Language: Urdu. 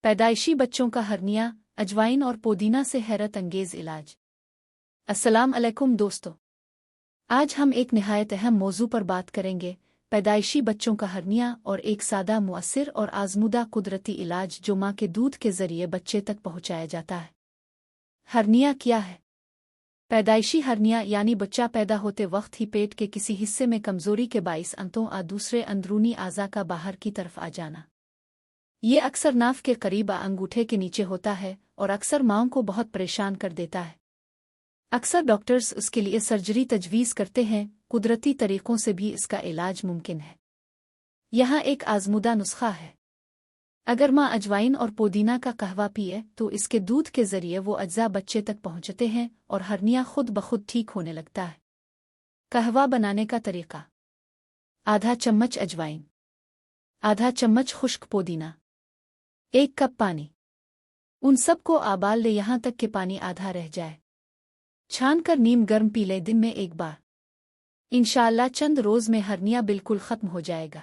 پیدائشی بچوں کا ہرنیا، اجوائن اور پودینہ سے حیرت انگیز علاج۔ السلام علیکم دوستو، آج ہم ایک نہایت اہم موضوع پر بات کریں گے، پیدائشی بچوں کا ہرنیا اور ایک سادہ، مؤثر اور آزمودہ قدرتی علاج جو ماں کے دودھ کے ذریعے بچے تک پہنچایا جاتا ہے۔ ہرنیا کیا ہے؟ پیدائشی ہرنیا یعنی بچہ پیدا ہوتے وقت ہی پیٹ کے کسی حصے میں کمزوری کے باعث انتوں دوسرے اندرونی اعضاء کا باہر کی طرف آ جانا۔ یہ اکثر ناف کے قریب انگوٹھے کے نیچے ہوتا ہے اور اکثر ماؤں کو بہت پریشان کر دیتا ہے۔ اکثر ڈاکٹرز اس کے لیے سرجری تجویز کرتے ہیں، قدرتی طریقوں سے بھی اس کا علاج ممکن ہے۔ یہاں ایک آزمودہ نسخہ ہے۔ اگر ماں اجوائن اور پودینہ کا قہوہ پیے تو اس کے دودھ کے ذریعے وہ اجزاء بچے تک پہنچتے ہیں اور ہرنیا خود بخود ٹھیک ہونے لگتا ہے۔ قہوہ بنانے کا طریقہ: آدھا چمچ اجوائن، آدھا چمچ خشک پودینہ، 1 کپ پانی۔ ان سب کو ابال لے یہاں تک کہ پانی آدھا رہ جائے۔ چھان کر نیم گرم پی لے دن میں 1 بار۔ انشاءاللہ چند روز میں ہرنیا بالکل ختم ہو جائے گا۔